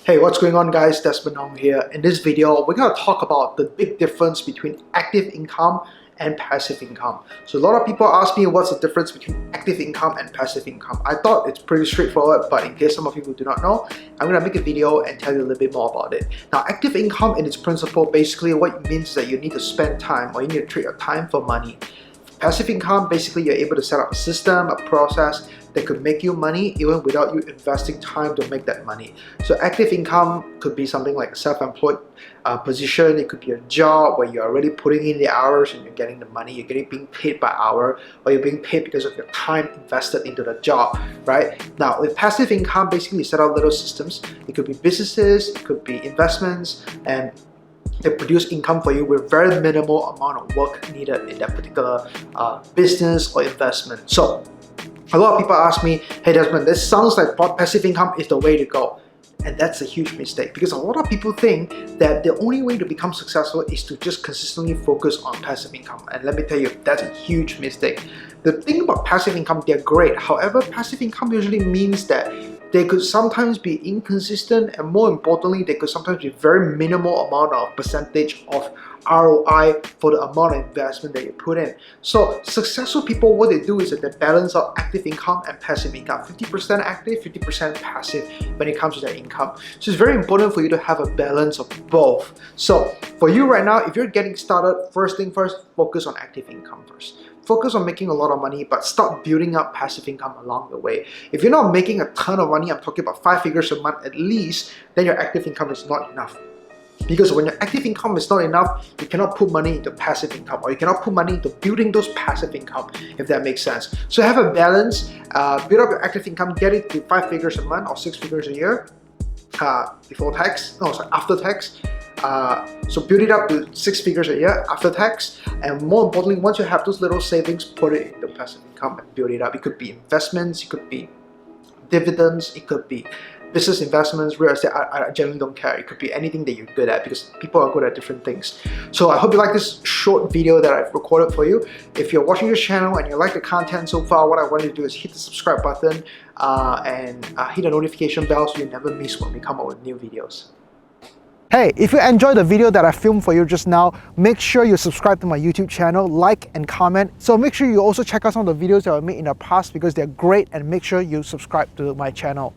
Hey, what's going on guys? Desmond here. In this video, we're going to talk about the big difference between active income and passive income. So a lot of people ask me what's the difference between active income and passive income. I thought it's pretty straightforward, but in case some of you do not know, I'm going to make a video and tell you a little bit more about it. Now, active income in its principle, basically what it means is that you need to spend time or you need to trade your time for money. Passive income, basically you're able to set up a system, a process that could make you money even without you investing time to make that money. So active income could be something like a self-employed position. It could be a job where you're already putting in the hours and you're getting the money. You're being paid by hour, or you're being paid because of your time invested into the job, right? Now with passive income, basically you set up little systems. It could be businesses, it could be investments, and they produce income for you with very minimal amount of work needed in that particular business or investment. So a lot of people ask me, hey Desmond, this sounds like passive income is the way to go. And that's a huge mistake, because a lot of people think that the only way to become successful is to just consistently focus on passive income. And let me tell you, that's a huge mistake. The thing about passive income, they're great. However, passive income usually means that they could sometimes be inconsistent, and more importantly, they could sometimes be very minimal amount of percentage of ROI for the amount of investment that you put in. So successful people, what they do is that they balance out active income and passive income. 50% active, 50% passive when it comes to their income. So it's very important for you to have a balance of both. So for you right now, if you're getting started, first thing first, focus on active income first. Focus on making a lot of money, but start building up passive income along the way. If you're not making a ton of money, I'm talking about 5 figures a month at least, then your active income is not enough. Because when your active income is not enough, you cannot put money into passive income, or you cannot put money into building those passive income, if that makes sense. So have a balance, build up your active income, get it to 5 figures a month or 6 figures a year before tax, after tax. So build it up to 6 figures a year after tax, and more importantly, once you have those little savings, put it into passive income and build it up. It could be investments, it could be dividends, it could be business investments, real estate. I generally don't care. It could be anything that you're good at, because people are good at different things. So I hope you like this short video that I've recorded for you. If you're watching this channel and you like the content so far, what I want you to do is hit the subscribe button and hit the notification bell so you never miss when we come out with new videos. Hey, if you enjoyed the video that I filmed for you just now, make sure you subscribe to my YouTube channel, like and comment. So make sure you also check out some of the videos that I made in the past, because they're great, and make sure you subscribe to my channel.